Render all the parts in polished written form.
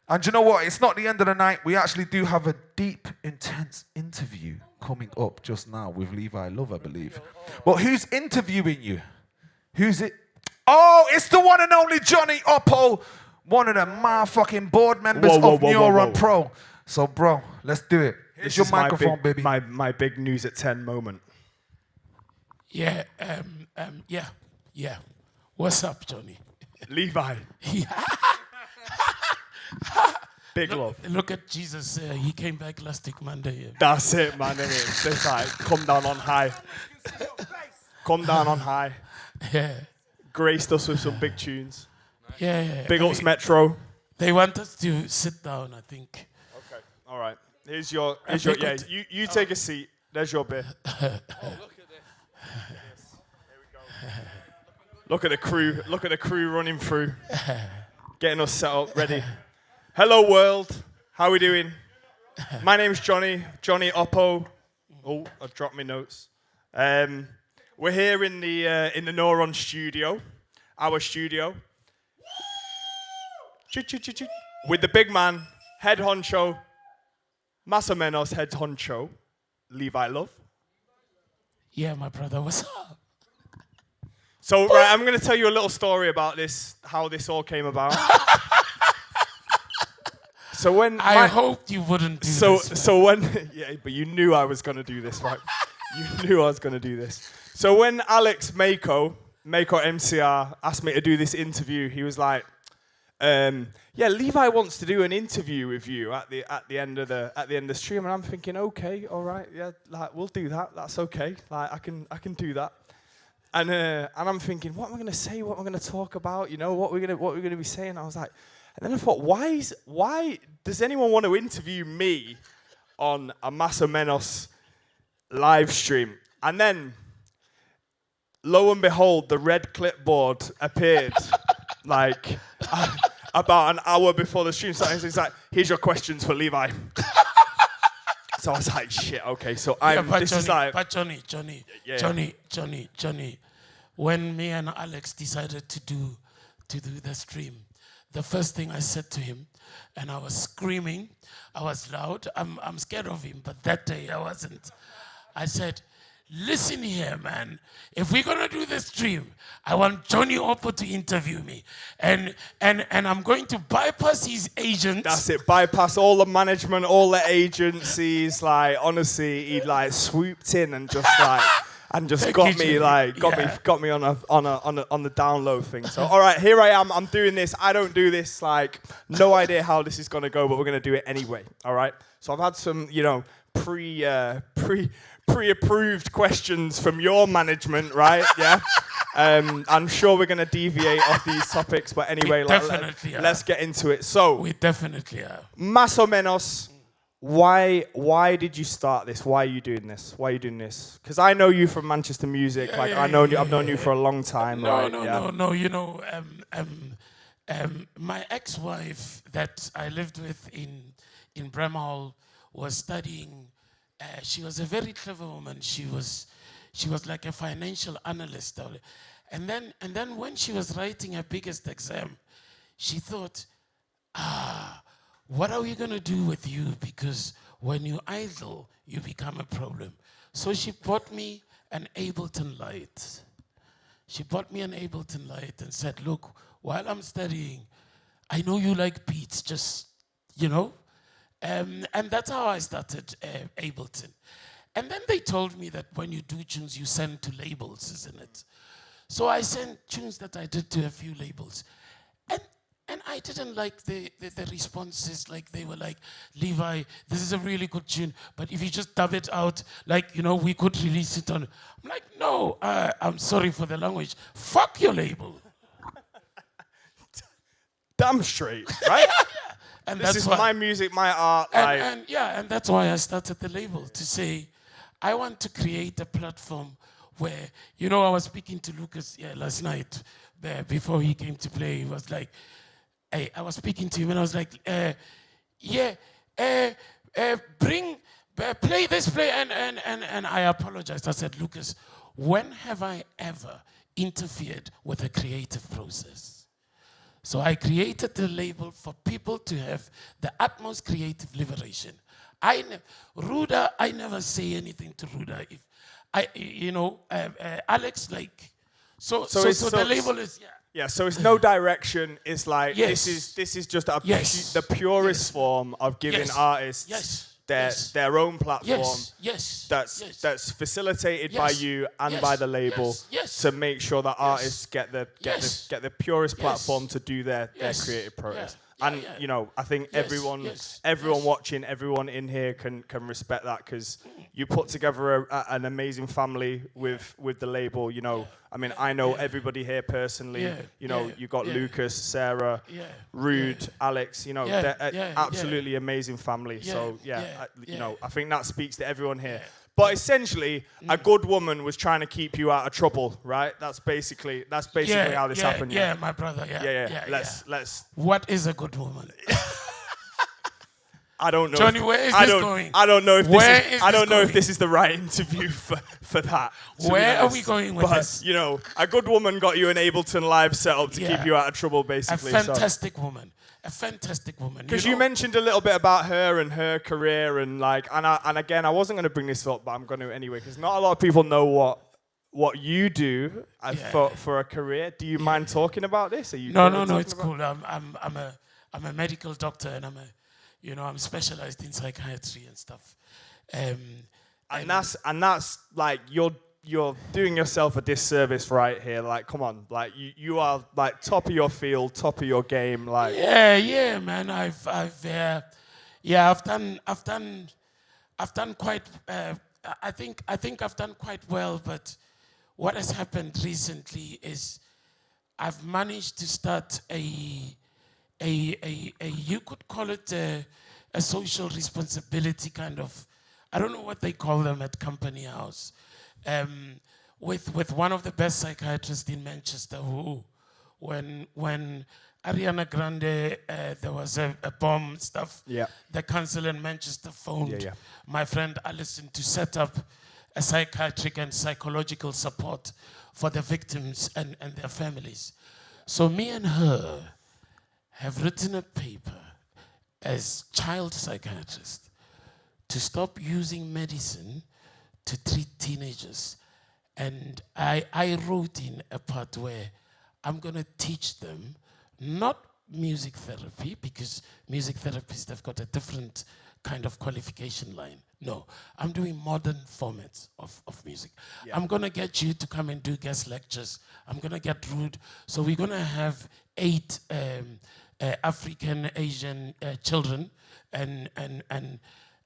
And you know what? It's not the end of the night. We actually do have a deep, intense interview coming up just now with Levi Love, I believe. But who's interviewing you? Who's it? Oh, it's the one and only Johnny Oppo, one of the motherfucking board members of Neuron Pro. So, bro, let's do it. Here's your microphone, baby. My big news at 10 moment. Yeah, yeah. What's up, Johnny? Levi. Big love. Look at Jesus. He came back last week Monday. That's it, man. It's like, come down on high. Come down on high. Yeah. Graced us with some big tunes. Yeah. Big ups, Metro. They want us to sit down, I think. Okay. All right. Here's your yeah. You take a seat. There's your beer. Oh, look at this. Here we go. Look at the crew. Look at the crew running through, getting us set up, ready. Hello, world. How we doing? My name's Johnny Oppo. Oh, I've dropped my notes. We're here in the Neuron studio, our studio, with the big man, head honcho, más o menos head honcho, Levi Love. Yeah, my brother, what's up? So, right, I'm going to tell you a little story about this, how this all came about. So when I hoped you wouldn't do this. So when, yeah, but you knew I was going to do this, right? You knew I was going to do this. So when Alex Mako MCR asked me to do this interview, he was like, yeah, Levi wants to do an interview with you at the end of the stream, and I'm thinking, okay, all right, yeah, like we'll do that. That's okay. Like I can do that. And I'm thinking, what am I going to say? What am I going to talk about? You know, what we're going to be saying? I was like, and then I thought, why does anyone want to interview me on a Más o Menos live stream? And then, lo and behold, the red clipboard appeared like about an hour before the stream started. It's like, here's your questions for Levi. So I was like, shit, okay, so Johnny, when me and Alex decided to do the stream, the first thing I said to him, and I was screaming, I was loud, I'm scared of him, but that day I wasn't. I said, listen here, man, if we're gonna do the stream, I want Johnny Oppo to interview me, and I'm going to bypass his agents. That's it, bypass all the management, all the agencies, like, honestly, he like swooped in and just like, and just got me on the download thing. So all right, here I am. I'm doing this. I don't do this. Like, no idea how this is gonna go, but we're gonna do it anyway. All right. So I've had some, pre-approved questions from your management, right? Yeah. I'm sure we're gonna deviate off these topics, but anyway, let's get into it. So we definitely are. Más o menos. Why did you start this? Why are you doing this? Because I know you from Manchester Music. I've known you for a long time. No. You know, my ex-wife that I lived with in Bramhall was studying. She was a very clever woman. She was like a financial analyst. And then when she was writing her biggest exam, she thought, what are we going to do with you? Because when you idle, you become a problem. So she bought me an Ableton Light. And said, look, while I'm studying, I know you like beats, just, and that's how I started Ableton. And then they told me that when you do tunes, you send to labels, isn't it? So I sent tunes that I did to a few labels. And I didn't like the responses. Like, they were like, Levi, this is a really good tune, but if you just dub it out, we could release it on. I'm like, no, I'm sorry for the language. Fuck your label. Damn straight, right? And this is my music, my art. And that's why I started the label, to say, I want to create a platform where, I was speaking to Lucas last night before he came to play. He was like, I was speaking to him and I was like, play this, and I apologized. I said, Lucas, when have I ever interfered with a creative process? So I created the label for people to have the utmost creative liberation. Ruda, I never say anything to Ruda. If Alex, like, so the label is, yeah. Yeah, so it's no direction. It's like Yes. this is just Yes. the purest Yes. form of giving Yes. artists Yes. their own platform. Yes. That's facilitated Yes. by you and Yes. by the label Yes. to make sure that artists get the purest Yes. platform to do their Yes. creative process. Yeah. And Yeah. you know, I think Yes. everyone Yes. watching, everyone in here can respect that, because you put together an amazing family with the label. You know, I mean, I know everybody here personally. Yeah. You know, Yeah. you got Yeah. Lucas, Sarah, Yeah. Rude, Yeah. Alex. You know, Yeah. they're Yeah. absolutely amazing family. Yeah. So Yeah. you know, I think that speaks to everyone here. Yeah. But essentially, a good woman was trying to keep you out of trouble, right? That's basically how this happened. Yeah, my brother. Yeah. Let's. What is a good woman? I don't know. Johnny, where is this going? I don't know if Where this is. is I this don't know if going? this is the right interview for that. to be Where are honest. we going with but, this? You know, a good woman got you an Ableton Live setup to keep you out of trouble, A basically. fantastic woman. A fantastic woman. Because you mentioned a little bit about her and her career, and like, and again, I wasn't going to bring this up, but I'm going to anyway, because not a lot of people know what you do for a career. Do you mind talking about this? Are you No, talking it's about- cool. I'm a medical doctor, and I'm specialized in psychiatry and stuff. And that's like you're doing yourself a disservice right here. Like, come on, like you are like top of your field, top of your game. Like, Yeah, man. I've done quite. I think I've done quite well. But what has happened recently is I've managed to start a you could call it a social responsibility kind of. I don't know what they call them at Company House. With one of the best psychiatrists in Manchester, who, when Ariana Grande, there was a bomb and stuff, the council in Manchester phoned my friend Alison to set up a psychiatric and psychological support for the victims and their families. So me and her have written a paper as child psychiatrists to stop using medicine to treat teenagers. And I wrote in a part where I'm going to teach them not music therapy, because music therapists have got a different kind of qualification line. No, I'm doing modern formats of music. I'm going to get you to come and do guest lectures. I'm going to get Rude. So we're going to have 8 African Asian children, and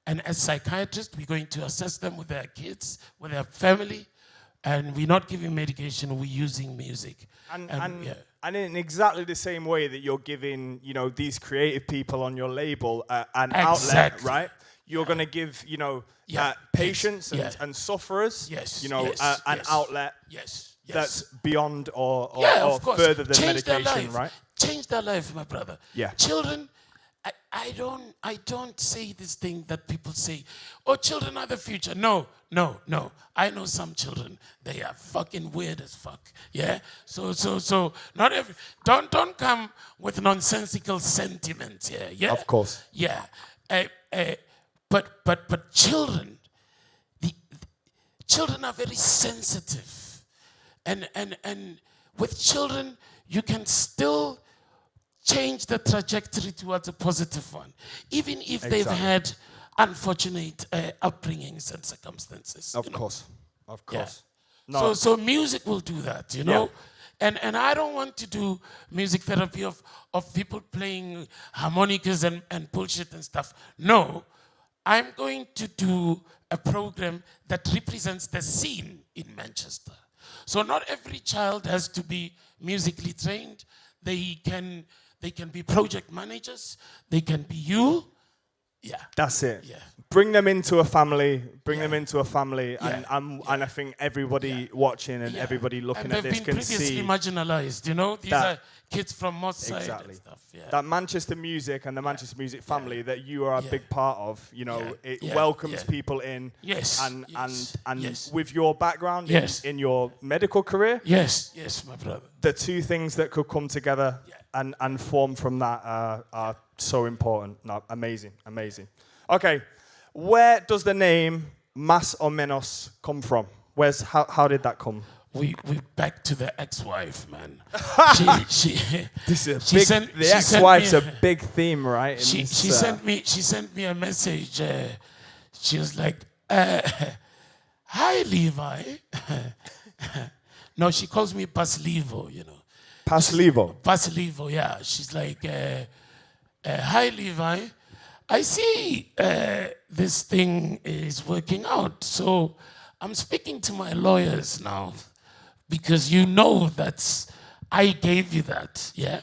as psychiatrists, we're going to assess them with their kids, with their family, and we're not giving medication, we're using music. And in exactly the same way that you're giving, you know, these creative people on your label an outlet, right? You're going to give, you know, patients and sufferers, you know, an outlet that's beyond or further than medication, right? Change their life, my brother. Yeah. Children, I don't say this thing that people say, oh, children are the future. No. I know some children, they are fucking weird as fuck. Yeah? So not every, don't come with nonsensical sentiments here. Yeah? Of course. Yeah. But children, the children are very sensitive. And with children, you can still change the trajectory towards a positive one, even if they've had unfortunate upbringings and circumstances. Of course. Yeah. No. So music will do that, you know? Yeah. And I don't want to do music therapy of people playing harmonicas and bullshit and stuff. No, I'm going to do a program that represents the scene in Manchester. So not every child has to be musically trained. They can be project managers. They can be you. Yeah. That's it. Yeah. Bring them into a family. Bring Yeah. them into a family, Yeah. and I think everybody watching and Yeah. everybody looking and at they've this been can previously see marginalized, you know? These that- are kids from Moss Side exactly and stuff. Yeah. that Manchester music and the Manchester music family that you are a Yeah. big part of. You know, Yeah. it Yeah. welcomes Yeah. people in. Yes. And Yes. and Yes. with your background Yes. in your medical career, Yes, my brother. the two things that could come together Yeah. and form from that are so important. No, amazing. Okay, where does the name Más o Menos come from? How did that come? We back to the ex-wife, man. she This is she sent- the she ex-wife's sent a me- big theme, right? in she this, sent me a message. She was like, "Hi, Levi." No, she calls me Paslivo, you know. Paslivo. Paslivo, yeah. She's like, "Hi, Levi. I see this thing is working out. So I'm speaking to my lawyers now because you know that I gave you that, yeah?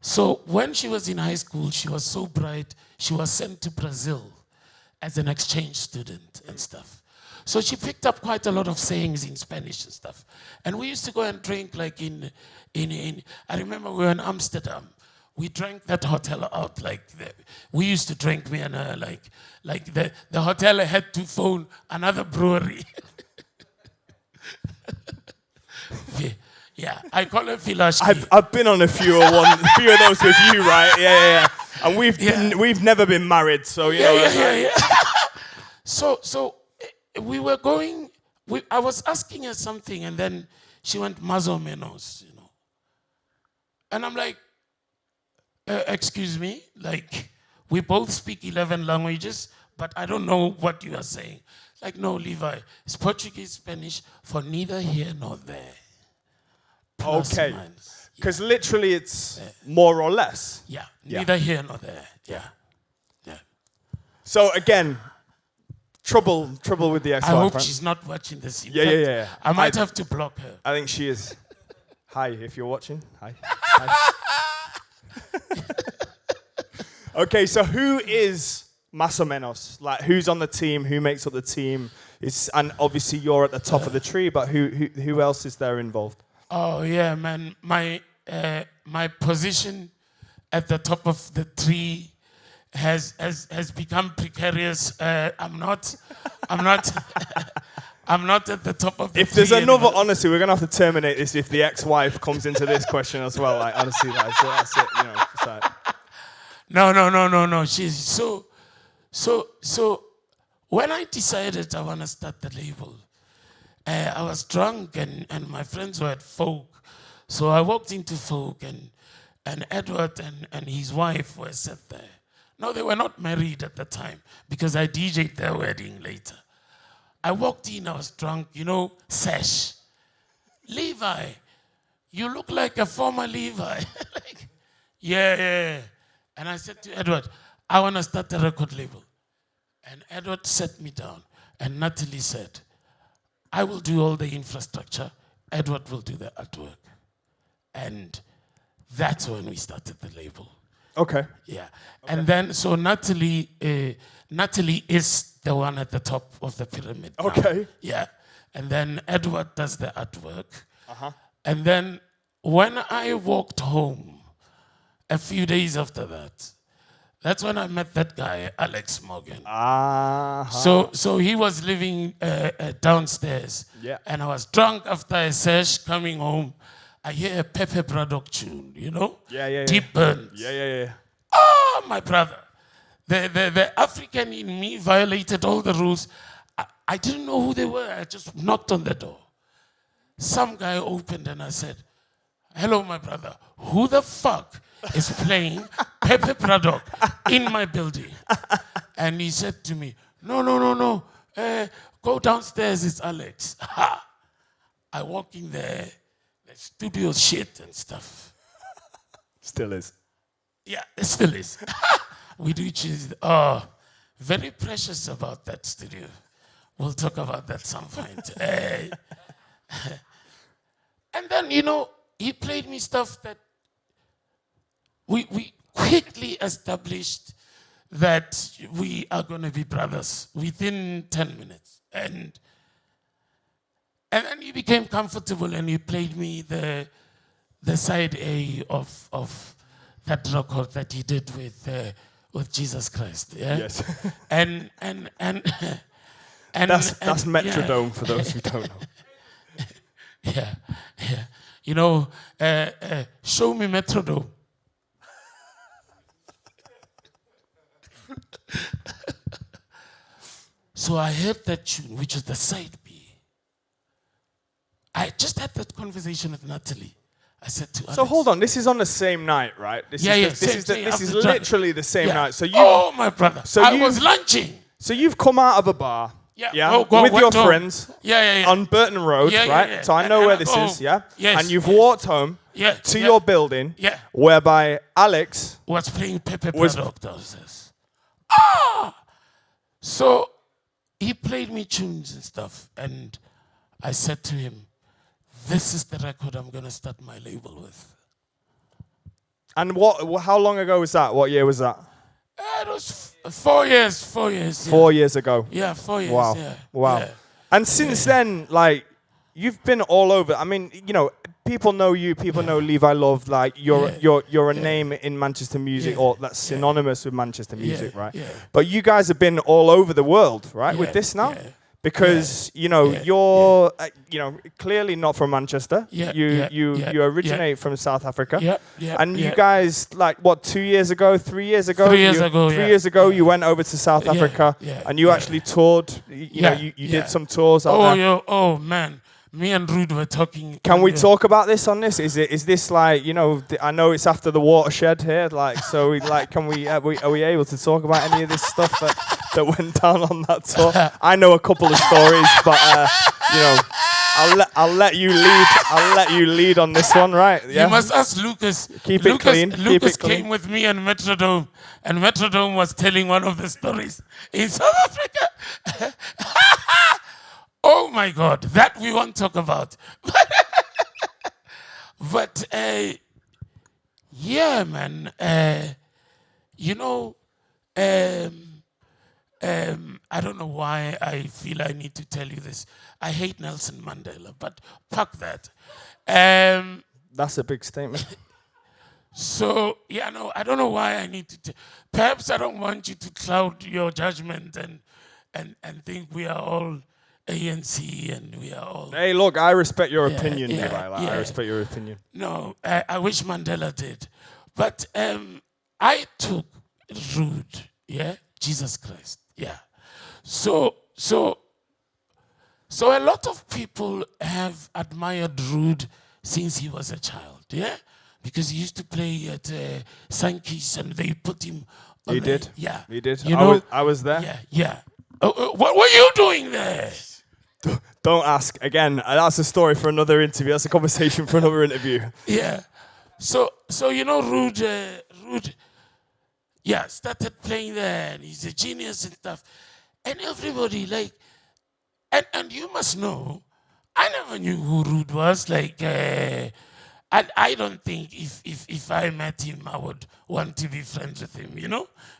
So when she was in high school, she was so bright, she was sent to Brazil as an exchange student and stuff. So she picked up quite a lot of sayings in Spanish and stuff. And we used to go and drink like in I remember we were in Amsterdam. We drank that hotel out we used to drink, me and her, like the hotel had to phone another brewery. Yeah, I call her Filashki. I've been on a few of those with you, right? Yeah. And we've never been married, so you know. Yeah. So we were going. I was asking her something, and then she went más o menos, you know. And I'm like, excuse me, like we both speak 11 languages, but I don't know what you are saying. Like, no, Levi, it's Portuguese, Spanish, for neither here nor there. Plus, Okay. minus. Because literally it's more or less. Yeah, neither here nor there. Yeah. So again, trouble with the I ex-wife. hope right? she's not watching this. In Yeah, fact, yeah. I might have to block her. I think she is. Hi, if you're watching. Hi. Okay, so who is Más o Menos? Like, who's on the team? Who makes up the team? And obviously you're at the top of the tree, but who else is there involved? Oh yeah, man. My position at the top of the tree has become precarious. I'm not I'm not at the top of the If there's tree another, anymore. honestly, we're gonna have to terminate this if the ex-wife comes into this question as well. Like, honestly, that's it. You know, it's like, No. She's so. When I decided I want to start the label, I was drunk and my friends were at folk, so I walked into folk and Edward and his wife were sat there. No, they were not married at the time because I DJ'd their wedding later. I walked in, I was drunk, you know, sesh. Levi, you look like a former Levi. Like, yeah. And I said to Edward, I want to start a record label. And Edward sat me down, and Natalie said, I will do all the infrastructure, Edward will do the artwork. And that's when we started the label. okay. Yeah. And then, so Natalie is the one at the top of the pyramid now. Okay. Yeah. And then Edward does the artwork. Uh-huh. And then when I walked home, a few days after that, that's when I met that guy, Alex Morgan. So he was living downstairs. Yeah. And I was drunk after a sesh coming home. I hear a Pepe Braddock tune, you know? Yeah. Deep Burns. Yeah. Oh, my brother. The African in me violated all the rules. I didn't know who they were. I just knocked on the door. Some guy opened and I said, hello, my brother. Who the fuck is playing Pepe Braddock in my building? And he said to me, no. Go downstairs, it's Alex. Ha! I walk in there, the studio shit and stuff. Still is. Yeah, it still is. We do choose. Very precious about that studio. We'll talk about that some point. And then, you know, he played me stuff that we quickly established that we are going to be brothers within 10 minutes. And then he became comfortable and he played me the side A of that record that he did with Jesus Christ. Yeah? Yes. and That's and, Metrodome for those who don't know. Yeah, yeah. You know, show me Metrodome. So I heard that tune, which is the side B. I just had that conversation with Natalie. I said to Alex. So hold on, this is on the same night, right? This is literally the same night. So you, oh my brother. So I was lunching. So you've come out of a bar, Yeah. with your friends, Yeah. on Burton Road, right? Yeah. So I know And where I this go, is, yeah. yes, And you've yes. walked home to your building, whereby Alex was playing Pepe was- Productors. So he played me tunes and stuff, and I said to him, "This is the record I'm gonna start my label with." And how long ago was that? What year was that? It was 4 years. 4 years. Yeah. 4 years ago. Yeah, 4 years. Wow. Yeah. Wow. Yeah. And since then, like, you've been all over. I mean, you know, people know you. People know Levi Love. Like, you're a name in Manchester music, or that's synonymous with Manchester music, right? Yeah. But you guys have been all over the world, right? With this now. Yeah. Because you're clearly not from Manchester. You originate from South Africa. And you guys, like, what, 2 years ago, 3 years ago? 3 years ago. 3 years ago, you went over to South Africa, and you actually toured. You did some tours out there. Oh man, me and Rude were talking. Can we talk about this on this? Is this like, I know it's after the watershed here, like, so can we are we able to talk about any of this stuff that went down on that tour? I know a couple of stories, but I'll let you lead. I'll let you lead on this one, right? Yeah. You must ask Lucas. Keep it clean. Lucas came with me and Metrodome was telling one of the stories in South Africa. Oh my God, that we won't talk about. But yeah, man. I don't know why I feel I need to tell you this. I hate Nelson Mandela, but fuck that. That's a big statement. So, I don't know why I need to. Perhaps I don't want you to cloud your judgment and think we are all ANC and we are all. Hey, look, I respect your opinion, Levi. I respect your opinion. No, I wish Mandela did. But I took Rude, Jesus Christ, So a lot of people have admired Rude since he was a child, because he used to play at Sankey's and they put him on He did? Yeah. He did? You I was there? Yeah. What were you doing there? Don't ask. Again, that's a story for another interview. That's a conversation for another interview. Yeah. So Rude, started playing there, and he's a genius and stuff. And everybody, like, and you must know, I never knew who Rude was. Like, I don't think if I met him, I would want to be friends with him,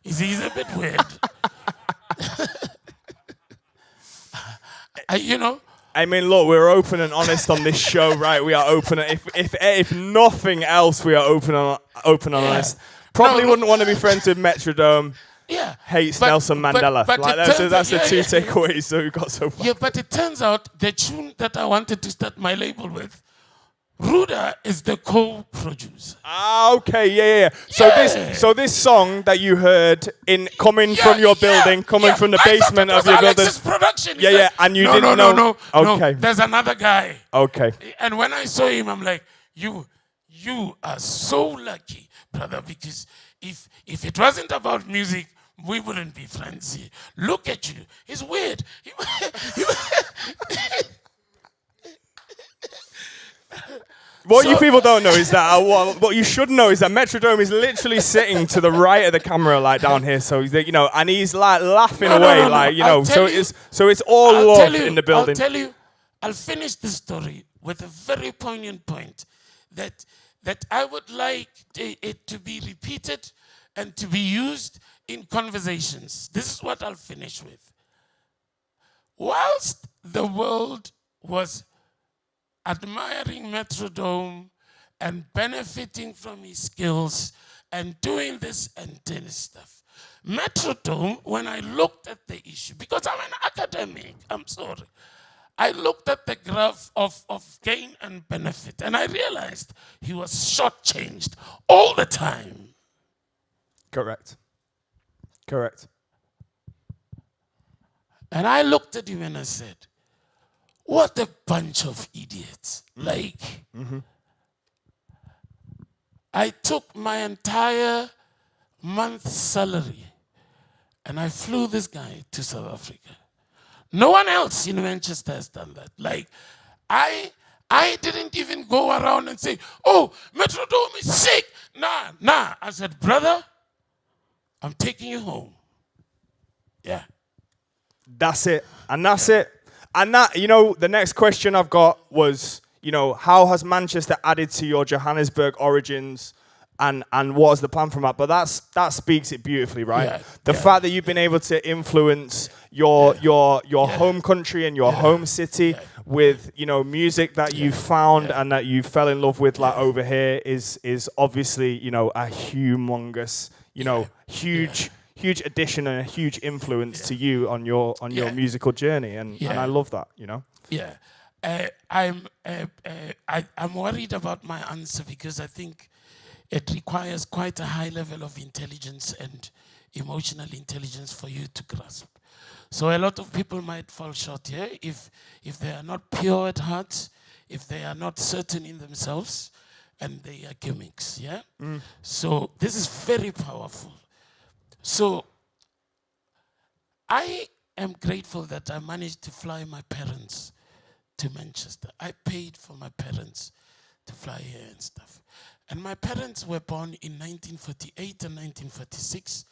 He's a bit weird. I mean, look, we're open and honest on this show, right? We are open. If nothing else, we are open and honest. Probably wouldn't want to be friends with Metrodome. Yeah. Hates Nelson Mandela. But that's the two takeaways that we got so far. Yeah, but it turns out the tune that I wanted to start my label with, Ruda is the co-producer. Okay, yeah. So this song that you heard coming from your building, from the basement of your building. Alex's production. Yeah, and you didn't know. No. Okay. There's another guy. Okay. And when I saw him, I'm like, you are so lucky, brother, because if it wasn't about music, we wouldn't be friends here. Look at you. It's weird. What you people don't know is that what you should know is that Metrodome is literally sitting to the right of the camera, like down here. So and he's like laughing away, So it's all love in the building. I'll tell you. I'll finish the story with a very poignant point that I would like it to be repeated and to be used in conversations. This is what I'll finish with. Whilst the world was admiring Metrodome and benefiting from his skills and doing this and doing this stuff, Metrodome, when I looked at the issue, because I'm an academic, I'm sorry, I looked at the graph of gain and benefit, and I realized he was shortchanged all the time. Correct. Correct. And I looked at him and I said, what a bunch of idiots. Like, I took my entire month's salary and I flew this guy to South Africa. No one else in Manchester has done that. Like, I didn't even go around and say, oh, Metrodome is sick. Nah. I said, brother, I'm taking you home. Yeah. That's it. And that's it. And that, the next question I've got was, how has Manchester added to your Johannesburg origins? And what is the plan from that? But that speaks it beautifully, right? Yeah, the fact that you've been able to influence your home country and your home city with music that you found and that you fell in love with, like over here, is obviously a humongous, huge addition and a huge influence to you on your musical journey, and I love that. Yeah, I'm worried about my answer because I think it requires quite a high level of intelligence and emotional intelligence for you to grasp. So a lot of people might fall short here if they are not pure at heart, if they are not certain in themselves, and they are gimmicks, yeah? So this is very powerful. So I am grateful that I managed to fly my parents to Manchester. I paid for my parents to fly here and stuff. And my parents were born in 1948 and 1946,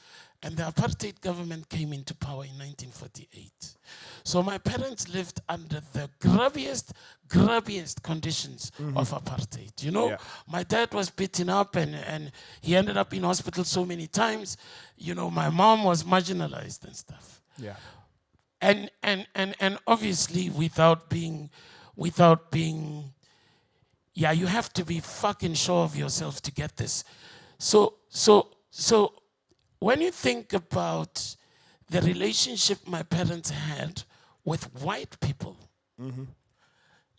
and the apartheid government came into power in 1948. So my parents lived under the grubbiest conditions of apartheid. My dad was beaten up and he ended up in hospital so many times. My mom was marginalized and stuff. Yeah. And obviously without being you have to be fucking sure of yourself to get this. So when you think about the relationship my parents had with white people,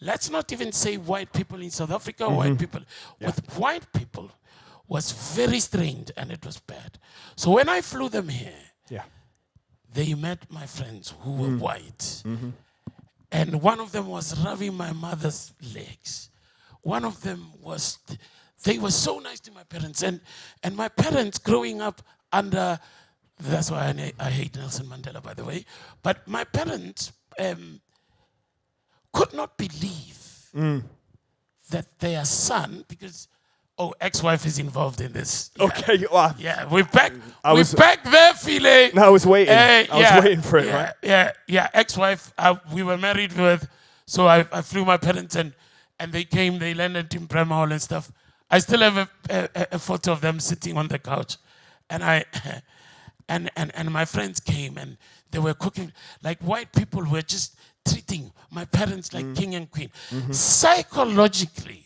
let's not even say white people in South Africa, white people with white people was very strained and it was bad. So when I flew them here, they met my friends who were white. And one of them was rubbing my mother's legs. One of them was, they were so nice to my parents. And my parents growing up under, that's why I hate Nelson Mandela, by the way. But my parents could not believe that their son, because, ex-wife is involved in this. Yeah. Okay, well, yeah, we're back there, Phile. No, I was waiting. I was waiting for it, right? Yeah, ex-wife, we were married with, so I flew my parents and they came, they landed in Prem Hall and stuff. I still have a photo of them sitting on the couch. And and my friends came and they were cooking. Like white people were just treating my parents like king and queen. Psychologically,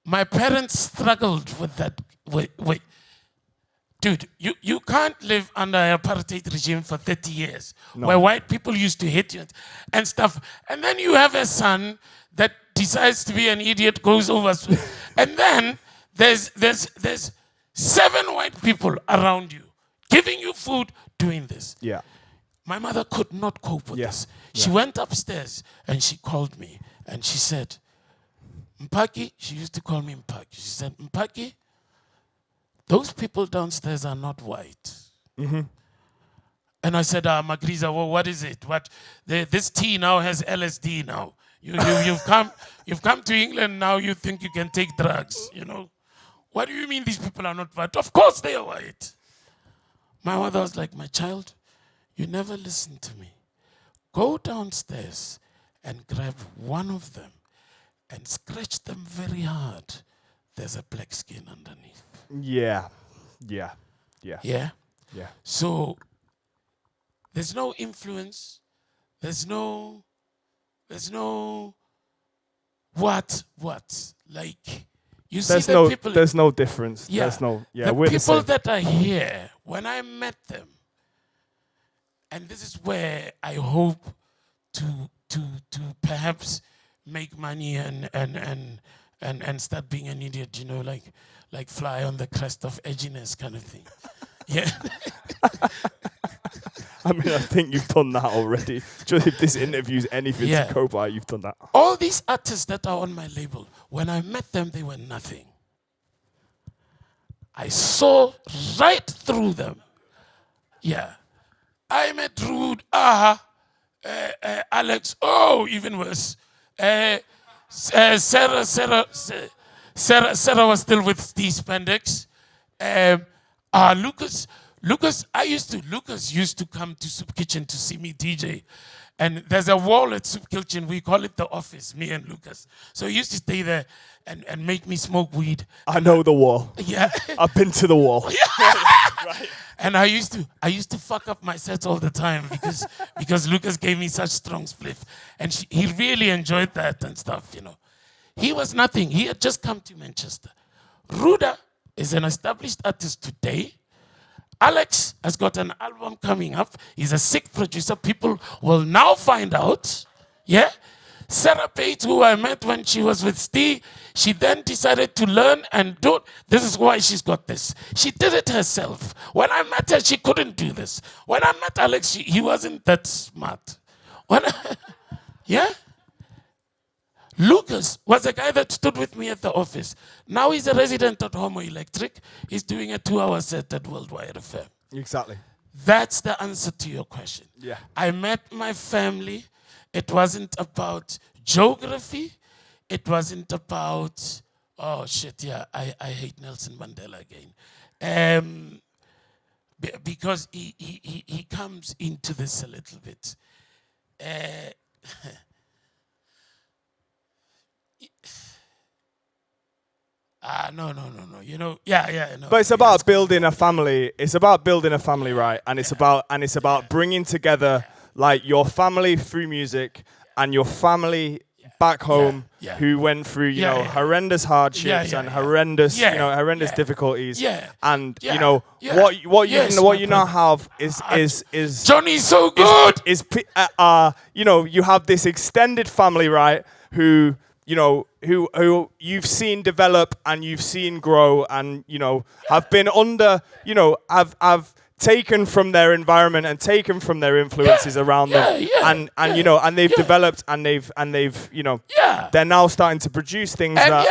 my parents struggled with that. Wait. Dude, you can't live under an apartheid regime for 30 years where white people used to hate you and stuff. And then you have a son that decides to be an idiot, goes over. And then there's 7 white people around you giving you food, doing this. Yeah. My mother could not cope with this. She went upstairs and she called me and she said, Mpaki, she used to call me Mpaki. She said, Mpaki, those people downstairs are not white. And I said, Magriza, well, what is it? This tea now has LSD now. You've come to England now. You think you can take drugs? What do you mean these people are not white? Of course they are white. My mother was like, my child, you never listen to me. Go downstairs and grab one of them and scratch them very hard. There's a black skin underneath. Yeah. Yeah. Yeah. Yeah. So there's no influence. There's no what like you see the people. There's no difference. Yeah. There's no. Yeah. The We're the people same. that are here when I met them, and this is where I hope to perhaps make money and start being an idiot, you know, like fly on the crest of edginess kind of thing. Yeah. I mean, I think you've done that already. Just if this interview's anything Yeah. to go by, you've done that. All these artists that are on my label, when I met them, they were nothing. I saw right through them. Yeah. I met Rude, Alex, even worse. Sarah was still with Steve Spandex. Lucas used to come to Soup Kitchen to see me DJ. And there's a wall at Soup Kitchen, we call it the office, me and Lucas. So he used to stay there and make me smoke weed. I know the wall. Yeah. I've been to the wall. Right. And I used to fuck up my sets all the time because Lucas gave me such strong spliff. And he really enjoyed that and stuff, you know. He was nothing. He had just come to Manchester. Ruda is an established artist today. Alex has got an album coming up. He's a sick producer. People will now find out. Yeah? Sarah Pate, who I met when she was with Steve, she then decided to learn and do. This is why she's got this. She did it herself. When I met her, she couldn't do this. When I met Alex, he wasn't that smart. Yeah? Lucas was a guy that stood with me at the office. Now he's a resident at Homo Electric. He's doing a 2-hour set at Worldwide FM. Exactly. That's the answer to your question. Yeah. I met my family. It wasn't about geography. It wasn't about, oh shit, yeah, I hate Nelson Mandela again. Because he comes into this a little bit. No. You know, no. But it's about building a family. It's about building a family, right? And it's about bringing together like your family through music and your family back home who went through, you know, horrendous hardships and horrendous difficulties. Yeah. And you know what you now have is Johnny's so good. You know, you have this extended family, right? Who who you've seen develop and you've seen grow and, you know, have been under, you know, have taken from their environment and taken from their influences around them. And you know, and they've developed and they've, you know, they're now starting to produce things and that...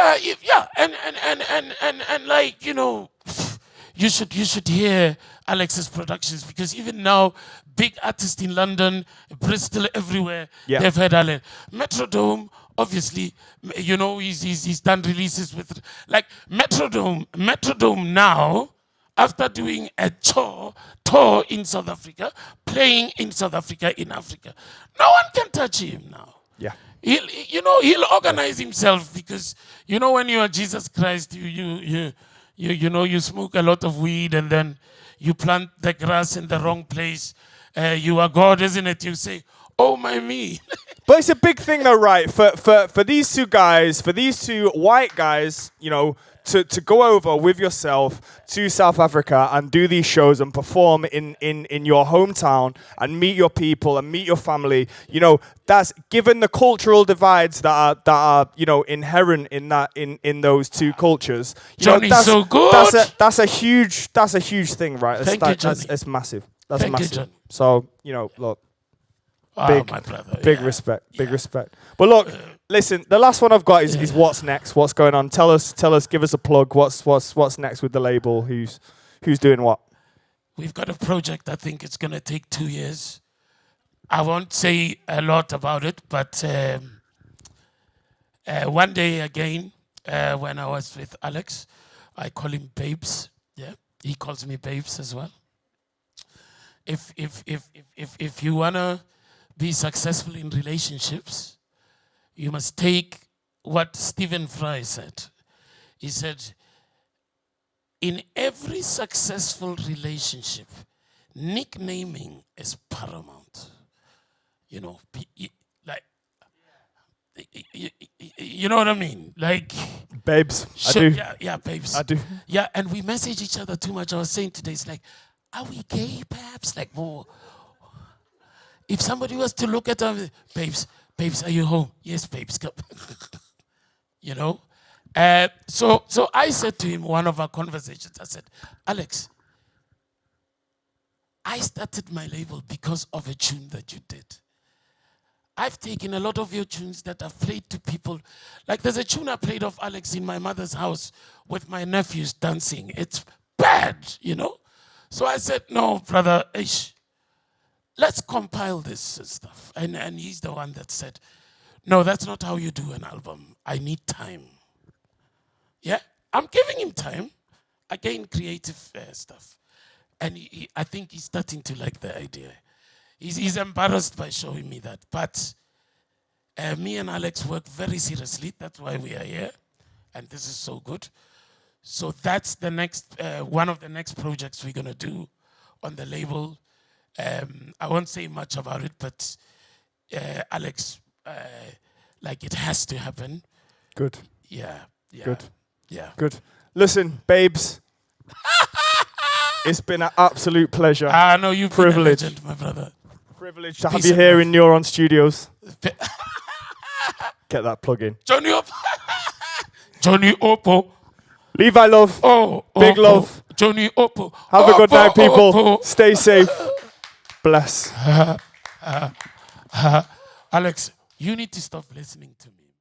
And like, you know, you should hear Alex's productions because even now, big artists in London, Bristol, everywhere, they've heard Alex. Metrodome, obviously, you know, he's done releases with, like, Metrodome now, after doing a tour in South Africa, playing in South Africa, in Africa, no one can touch him now. Yeah. He'll organize himself because, you know, when you are Jesus Christ, you smoke a lot of weed and then you plant the grass in the wrong place. You are God, isn't it? You say, oh my me. But it's a big thing though, right? For these two guys, for these two white guys, you know, to go over with yourself to South Africa and do these shows and perform in your hometown and meet your people and meet your family, you know, that's given the cultural divides that are you know, inherent in those two cultures. You Johnny's know, so good. That's a huge thing, right? Thank you, Johnny. That's massive. That's Thank you, massive. Johnny. So, you know, look. My brother. Big respect. But look, listen, the last one I've got is what's next? What's going on? Tell us, give us a plug. What's next with the label? Who's doing what? We've got a project, I think it's gonna take 2 years. I won't say a lot about it, but one day again, when I was with Alex, I call him Babes. Yeah. He calls me Babes as well. If you wanna be successful in relationships, you must take what Stephen Fry said. He said, in every successful relationship, nicknaming is paramount. You know, like, you know what I mean? Like, Babes, I do. Yeah, babes. I do. Yeah, and we message each other too much. I was saying today, it's like, are we gay, perhaps? Like, more. If somebody was to look at them, babes, are you home? Yes, babes, come. You know? So I said to him, one of our conversations, I said, Alex, I started my label because of a tune that you did. I've taken a lot of your tunes that I've played to people. Like there's a tune I played of Alex in my mother's house with my nephews dancing. It's bad, you know? So I said, no, brother, let's compile this stuff. And he's the one that said, no, that's not how you do an album. I need time. Yeah, I'm giving him time. Again, creative stuff. And I think he's starting to like the idea. He's embarrassed by showing me that. But me and Alex work very seriously. That's why we are here. And this is so good. So that's the next, one of the next projects we're going to do on the label. I won't say much about it, but Alex, like it has to happen. Good. Yeah. Good. Yeah. Good. Listen, babes. It's been an absolute pleasure. I know you've been a Privilege. legend, my brother. Privilege to have Peace you and here love. in Neuron Studios. Get that plug in. Johnny Oppo. Johnny Oppo. Levi Love. Oh, Big Oppo. love. Johnny Oppo. Have a good Oppo, night, people. Oppo. Stay safe. Bless. Alex, you need to stop listening to me.